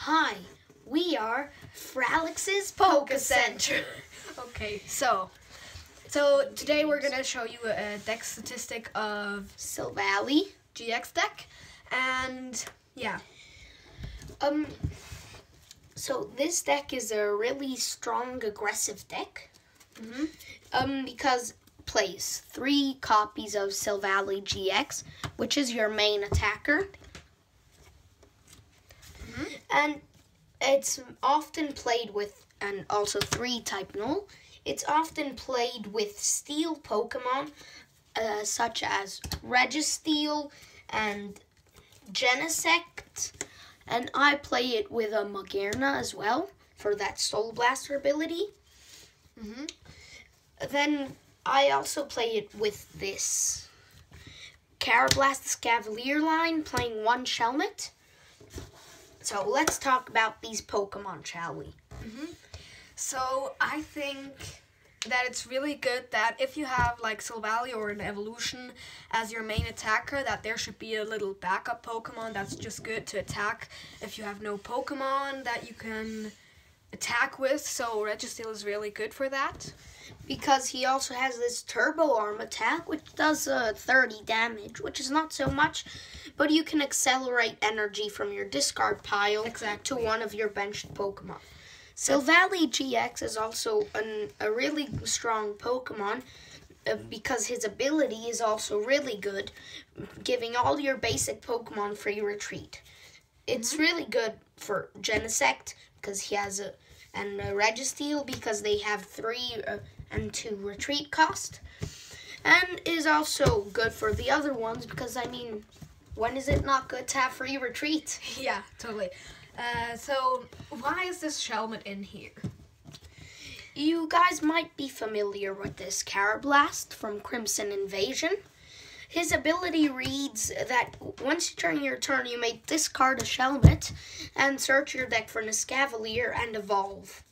Hi, we are Fralex's Pokécenter. Okay, so today we're gonna show you a deck statistic of Silvally GX deck, and yeah. So this deck is a really strong, aggressive deck. Because it plays 3 copies of Silvally GX, which is your main attacker. And it's often played with, and also 3 type null. It's often played with steel Pokemon, such as Registeel and Genesect. And I play it with a Magearna as well for that Soul Blaster ability. Then I also play it with this Carablast Scavalier line, playing 1 Shelmet. So let's talk about these Pokemon, shall we? So I think that it's really good that if you have like Silvally or an evolution as your main attacker, that there should be a little backup Pokemon that's just good to attack if you have no Pokemon that you can attack with. So Registeel is really good for that. Because he also has this Turbo Arm attack, which does 30 damage, which is not so much, but you can accelerate energy from your discard pile to one of your benched Pokemon. Silvally GX is also a really strong Pokemon because his ability is also really good, giving all your basic Pokemon free retreat. It's really good for Genesect because he has and Registeel because they have 3 and 2 retreat cost, and is also good for the other ones because, I mean, when is it not good to have free retreat? Yeah, totally. So why is this Shelmet in here? You guys might be familiar with this Carablast from Crimson Invasion. His ability reads that once you turn your turn, you may discard a Shelmet and search your deck for an Escavalier and evolve.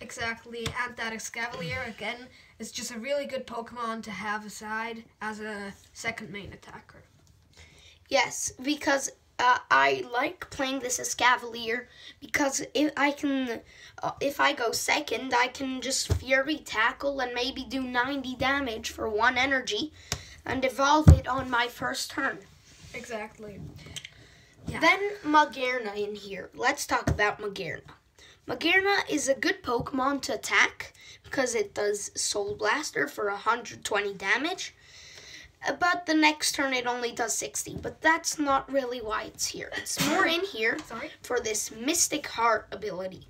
Exactly, and that Escavalier, again, is just a really good Pokemon to have aside as a second main attacker. Yes, because I like playing this Escavalier because if I go second, I can just Fury Tackle and maybe do 90 damage for 1 energy and evolve it on my first turn. Exactly. Yeah. Then Magearna in here. Let's talk about Magearna. Magearna is a good Pokemon to attack because it does Soul Blaster for 120 damage. But the next turn it only does 60. But that's not really why it's here. It's more in here for this Mystic Heart ability.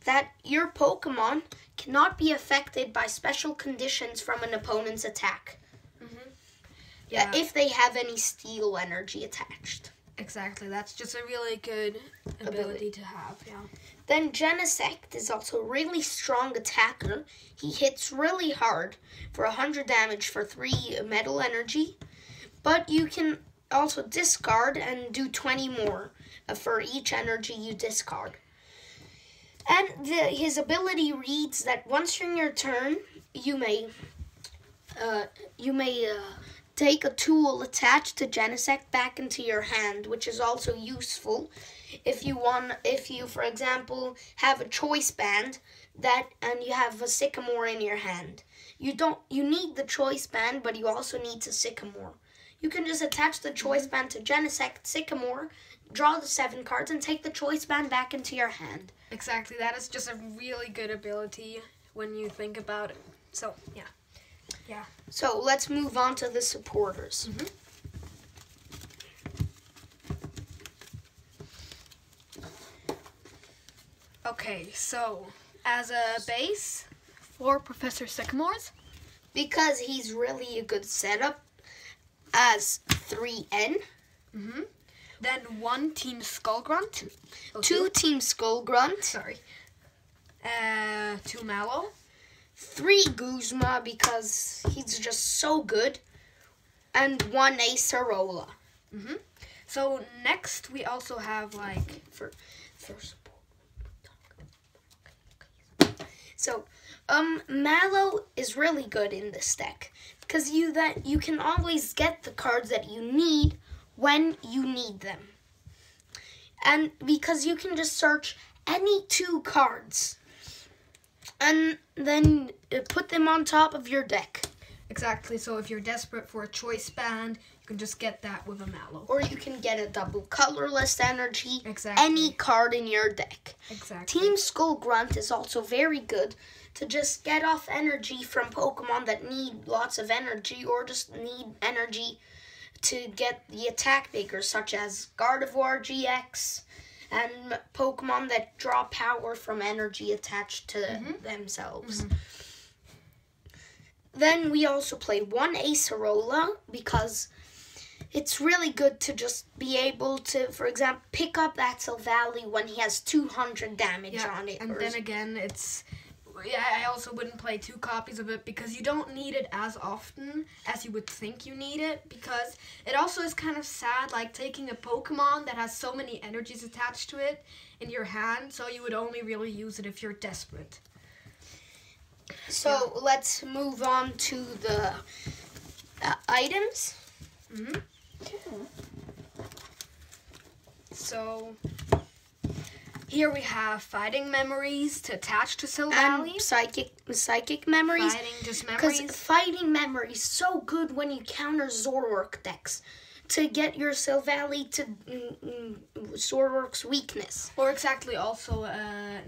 That your Pokemon cannot be affected by special conditions from an opponent's attack. Yeah. If they have any steel energy attached. Exactly, that's just a really good ability to have, yeah. Then Genesect is also a really strong attacker. He hits really hard for 100 damage for 3 metal energy. But you can also discard and do 20 more for each energy you discard. And his ability reads that once during your turn, you may take a tool attached to Genesect back into your hand, which is also useful if you, for example, have a choice band and you have a Sycamore in your hand. You need the choice band, but you also need to Sycamore. You can just attach the choice band to Genesect, Sycamore, draw the 7 cards, and take the choice band back into your hand. Exactly, that is just a really good ability when you think about it. So, yeah. Yeah. So let's move on to the supporters. Okay, so as a base for Professor Sycamores, because he's really a good setup as 3N. Then 1 Team Skullgrunt. 2 Team Skullgrunt. Sorry. 2 Mallow. 3 Guzma because he's just so good, and 1 Acerola. So next we also have like for support. So Mallow is really good in this deck because you can always get the cards that you need when you need them. And because you can just search any 2 cards and then put them on top of your deck. Exactly. So if you're desperate for a choice band, you can just get that with a Mallow. Or you can get a double colorless energy. Exactly. Any card in your deck. Exactly. Team Skull Grunt is also very good to just get off energy from Pokemon that need lots of energy or just need energy to get the attack bigger, such as Gardevoir GX and Pokemon that draw power from energy attached to themselves. Then we also play 1 Acerola because it's really good to just be able to, for example, pick up that Silvally when he has 200 damage on it. And then again, I also wouldn't play 2 copies of it because you don't need it as often as you would think you need it, because it also is kind of sad, like taking a Pokemon that has so many energies attached to it in your hand, so you would only really use it if you're desperate. So let's move on to the items. So here we have fighting memories to attach to Silvally. And psychic memories. Fighting just memories. Because fighting memories so good when you counter Zoroark decks to get your Silvally to Zoroark's weakness. Or exactly, also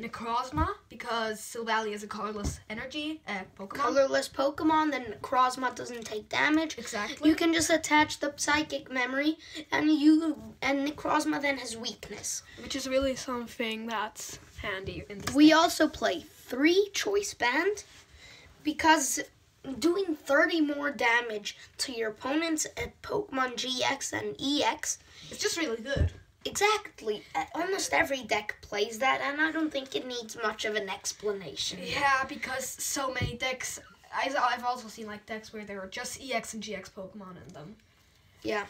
Necrozma, because Silvally is a colorless energy Pokemon. Colorless Pokemon, then Necrozma doesn't take damage. Exactly. You can just attach the psychic memory, and Necrozma then has weakness. Which is really something that's handy in this We deck. also play 3 Choice Band, because doing 30 more damage to your opponents at Pokemon GX and EX. It's just really good. Exactly. Almost every deck plays that, and I don't think it needs much of an explanation. Yeah, because so many decks... I've also seen like decks where there are just EX and GX Pokemon in them. Yeah.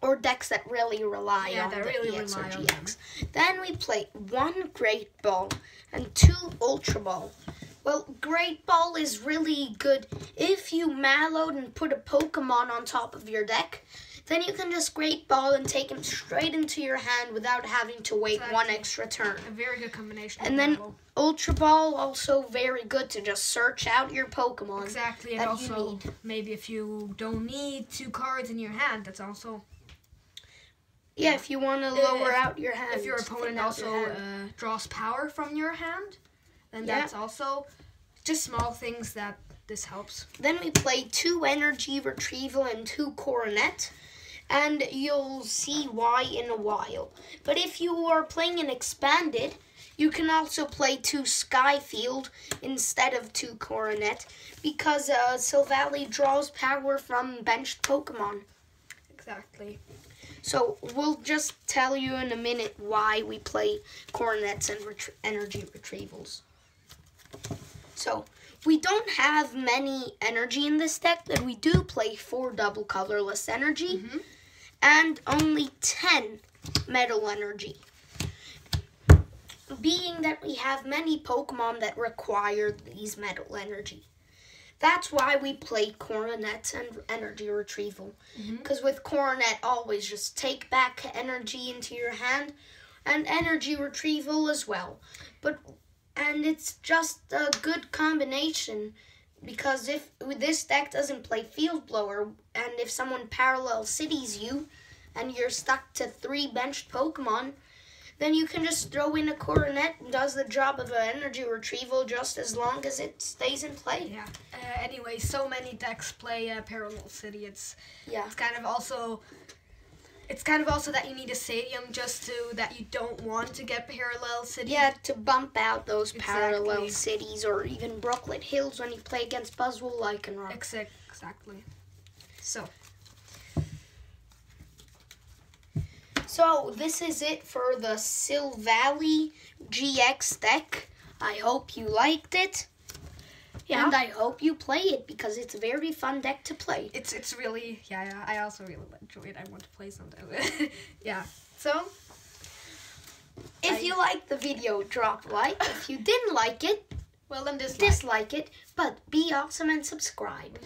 Or decks that really rely on that the really EX or rely on GX. Then we play 1 Great Ball and 2 Ultra Ball. Well, Great Ball is really good if you mallowed and put a Pokemon on top of your deck. Then you can just Great Ball and take him straight into your hand without having to wait 1 extra turn. A very good combination. And then Ultra Ball, also very good to just search out your Pokemon. Exactly, and also maybe if you don't need 2 cards in your hand, that's also... Yeah, if you want to lower out your hand. If your opponent also draws power from your hand, then that's also just small things that this helps. Then we play 2 Energy Retrieval and 2 Coronet, and you'll see why in a while. But if you are playing an Expanded, you can also play 2 Skyfield instead of 2 Coronet, because Silvally draws power from benched Pokemon. Exactly. So we'll just tell you in a minute why we play Coronets and Energy Retrievals. So we don't have many energy in this deck, but we do play 4 double colorless energy and only 10 metal energy. Being that we have many Pokemon that require these metal energy. That's why we play Coronets and Energy Retrieval. Because with Coronet, always just take back energy into your hand, and Energy Retrieval as well. And it's just a good combination, because if this deck doesn't play Field Blower, and if someone parallel cities you, and you're stuck to 3 benched Pokemon, then you can just throw in a Coronet and does the job of an Energy Retrieval just as long as it stays in play. Yeah. Anyway, so many decks play Parallel City. It's kind of also that you need a stadium just that you don't want to get Parallel City. Yeah, to bump out those parallel cities, or even Brooklet Hills when you play against Buzzwole, Lycanroc. Exactly. So this is it for the Silvally GX deck. I hope you liked it. Yeah. And I hope you play it, because it's a very fun deck to play. It's really, I also really enjoy it. I want to play sometime. Yeah. So, if you liked the video, drop a like. If you didn't like it, well, then dislike it. But be awesome and subscribe.